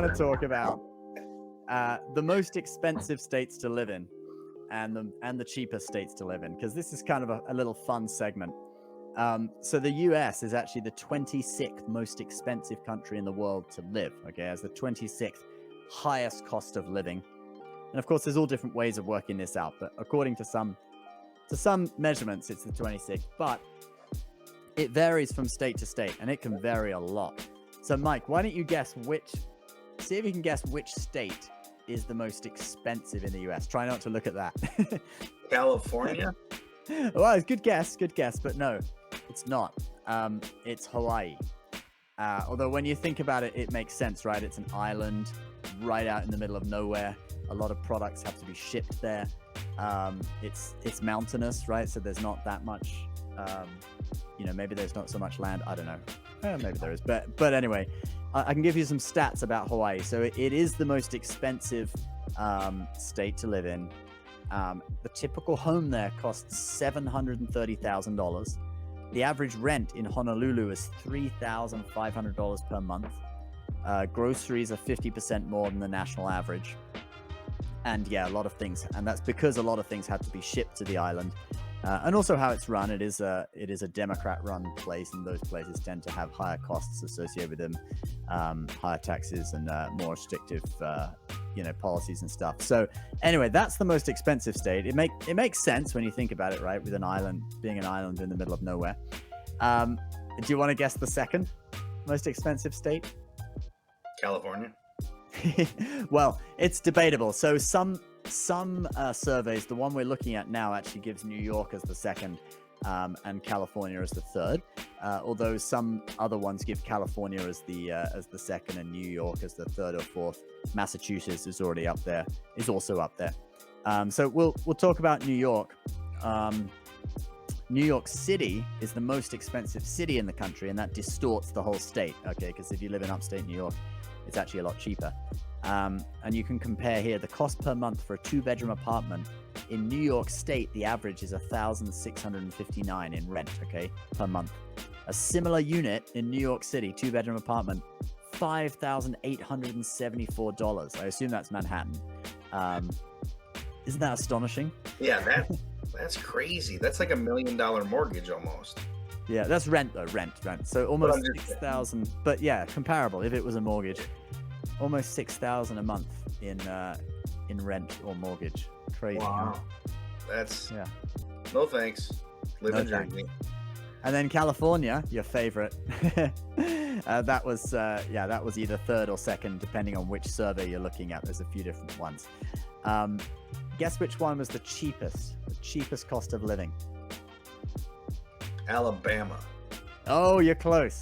want to talk about the most expensive states to live in and the cheapest states to live in, because this is kind of a little fun segment. So the US is actually the 26th most expensive country in the world to live, okay, as the 26th highest cost of living. And of course, there's all different ways of working this out, but according to some measurements, it's the 26th, but it varies from state to state, and it can vary a lot. So Mike, why don't you see if you can guess which state is the most expensive in the US. Try not to look at that. California? Well, it's good guess, but no, it's not. It's Hawaii. Although when you think about it, it makes sense, right? It's an island right out in the middle of nowhere. A lot of products have to be shipped there. It's mountainous, right? So there's not that much, maybe there's not so much land. I don't know. Maybe there is. But anyway, I can give you some stats about Hawaii. So it is the most expensive state to live in. The typical home there costs $730,000. The average rent in Honolulu is $3,500 per month. Groceries are 50% more than the national average. And yeah, a lot of things, and that's because a lot of things have to be shipped to the island, and also how it's run. It is a Democrat-run place, and those places tend to have higher costs associated with them, higher taxes, and more restrictive, policies and stuff. So anyway, that's the most expensive state. It makes sense when you think about it, right? With an island being an island in the middle of nowhere. Do you want to guess the second most expensive state? California. Well, it's debatable. So some surveys, the one we're looking at now, actually gives New York as the second, and California as the third. Although some other ones give California as the second and New York as the third or fourth. Massachusetts is also up there. So we'll talk about New York. New York City is the most expensive city in the country, and that distorts the whole state. Okay, because if you live in upstate New York, it's actually a lot cheaper. And you can compare here the cost per month for a 2-bedroom apartment. In New York State, the average is $1,659 in rent, okay, per month. A similar unit in New York City, 2-bedroom apartment, $5,874. I assume that's Manhattan. Isn't that astonishing? Yeah, that's crazy. That's like $1 million mortgage almost. Yeah, that's rent though, rent. So almost 6,000, but yeah, comparable. If it was a mortgage, almost 6,000 a month in rent or mortgage. Crazy. Wow. Huh? That's no thanks. Live in Jersey. And then California, your favorite. that was either third or second, depending on which survey you're looking at. There's a few different ones. Guess which one was the cheapest cost of living? Alabama. Oh, you're close.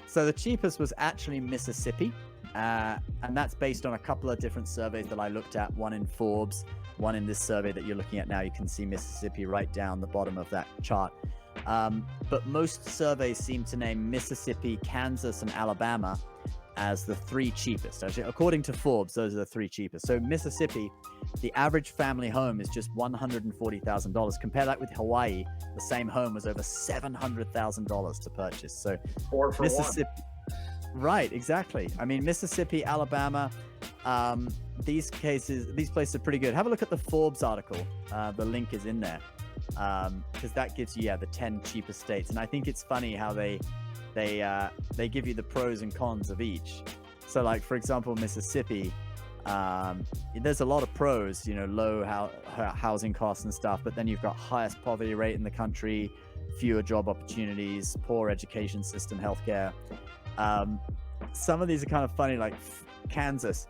So the cheapest was actually Mississippi, and that's based on a couple of different surveys that I looked at, one in Forbes, one in this survey that you're looking at now. You can see Mississippi right down the bottom of that chart. But most surveys seem to name Mississippi, Kansas, and Alabama as the 3 cheapest. Actually, according to Forbes, those are the 3 cheapest. So Mississippi, the average family home is just $140,000. Compare that with Hawaii. The same home was over $700,000 to purchase. So 4 for Mississippi, 1. Right, exactly. I mean, Mississippi, Alabama, these places are pretty good. Have a look at the Forbes article. The link is in there, because that gives you the 10 cheapest states. And I think it's funny how they give you the pros and cons of each. So like, for example, Mississippi, there's a lot of pros, low housing costs and stuff, but then you've got highest poverty rate in the country, fewer job opportunities, poor education system, healthcare. Some of these are kind of funny, like Kansas,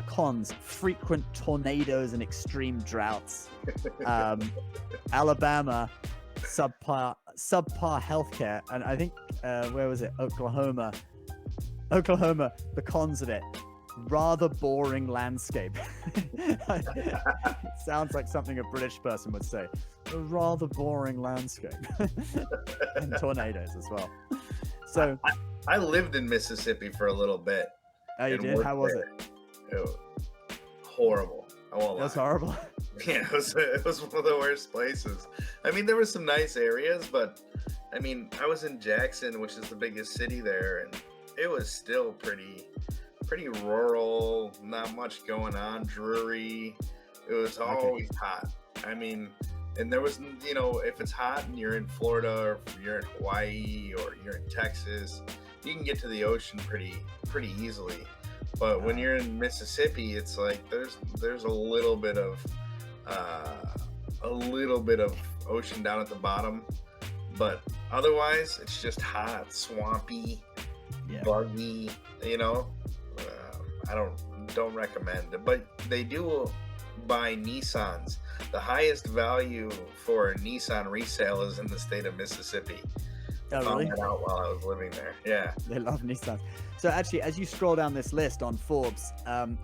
cons, frequent tornadoes and extreme droughts. Alabama, subpar healthcare, and I think where was it? Oklahoma, the cons of it, rather boring landscape. It sounds like something a British person would say. A rather boring landscape. And tornadoes as well. So I lived in Mississippi for a little bit. Oh, you did? How was it? It was horrible. I won't lie. It was horrible. Yeah, it was one of the worst places. I mean, there were some nice areas, but I mean, I was in Jackson, which is the biggest city there, and it was still pretty rural, not much going on, dreary. It was Okay. always hot. I mean, and there was, if it's hot and you're in Florida or if you're in Hawaii or you're in Texas, you can get to the ocean pretty easily. But when you're in Mississippi, it's like there's a little bit of ocean down at the bottom, but otherwise it's just hot, swampy, Yeah. buggy. I don't recommend it, but they do buy Nissans. The highest value for a Nissan resale is in the state of Mississippi. I Oh, found really? that out while I was living there. Yeah. They love Nissan. So actually, as you scroll down this list on Forbes,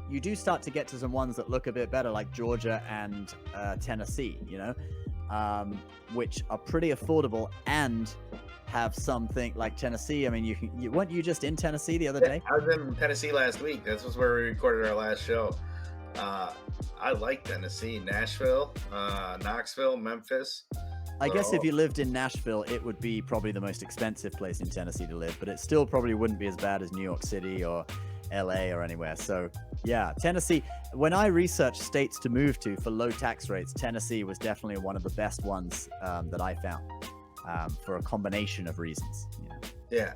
you do start to get to some ones that look a bit better, like Georgia and Tennessee, which are pretty affordable and have something like Tennessee. I mean, weren't you just in Tennessee the other day? I was in Tennessee last week. This was where we recorded our last show. I like Tennessee, Nashville, Knoxville, Memphis. I guess if you lived in Nashville, it would be probably the most expensive place in Tennessee to live, but it still probably wouldn't be as bad as New York City or LA or anywhere. So yeah, Tennessee, when I researched states to move to for low tax rates, Tennessee was definitely one of the best ones that I found for a combination of reasons. Yeah.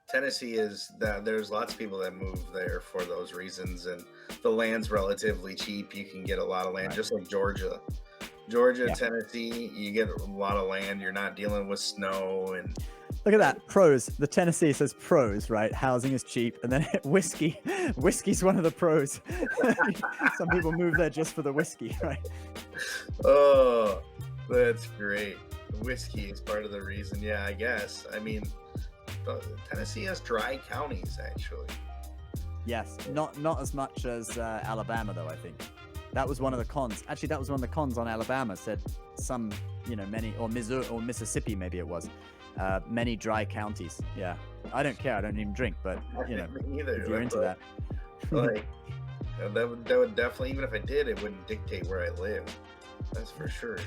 Tennessee is that there's lots of people that move there for those reasons, and the land's relatively cheap. You can get a lot of land, just like Georgia. Yeah. Tennessee, you get a lot of land. You're not dealing with snow and Look at that. Pros. The Tennessee says pros, right? Housing is cheap. And then whiskey. Whiskey's one of the pros. Some people move there just for the whiskey, right? oh, that's great. Whiskey is part of the reason. Yeah, I guess. I mean, Tennessee has dry counties, actually. Yes. Not as much as Alabama, though, I think. That was one of the cons. Actually, that was one of the cons on Alabama. Said some, many, or Missouri or Mississippi, maybe it was. Many dry counties. Yeah. I don't care. I don't even drink, but Me neither. if you're into that. Like that would definitely, even if I did, it wouldn't dictate where I live. That's for sure.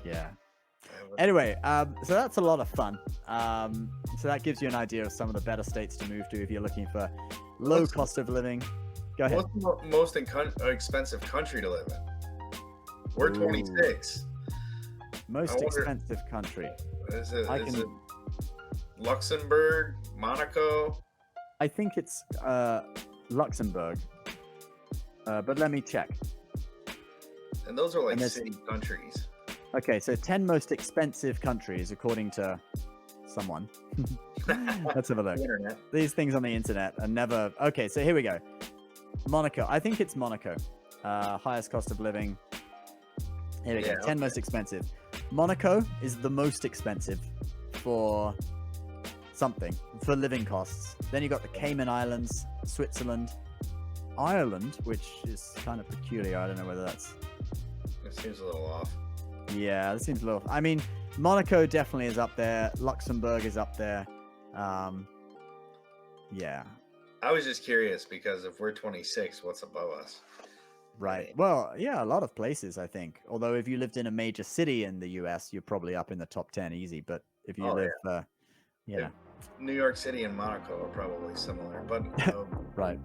Yeah. Anyway, so that's a lot of fun. So that gives you an idea of some of the better states to move to if you're looking for low cost of living. Go ahead. What's the most expensive country to live in? We're 26. Most expensive country. Is it Luxembourg, Monaco? I think it's Luxembourg, but let me check. And those are like city countries. Okay, so 10 most expensive countries according to someone. Let's have a look. Internet. These things on the internet are never... Okay, so here we go. Monaco. I think it's Monaco. Highest cost of living. Here we go. 10 most expensive. Monaco is the most expensive for something, for living costs. Then you got the Cayman Islands, Switzerland, Ireland, which is kind of peculiar. I don't know whether that's... It seems a little off. Yeah, this seems a little... I mean, Monaco definitely is up there. Luxembourg is up there. Yeah. I was just curious because if we're 26, what's above us? Right. Well, yeah, a lot of places, I think. Although if you lived in a major city in the US, you're probably up in the top 10 easy. But if you New York City and Monaco are probably similar. But right.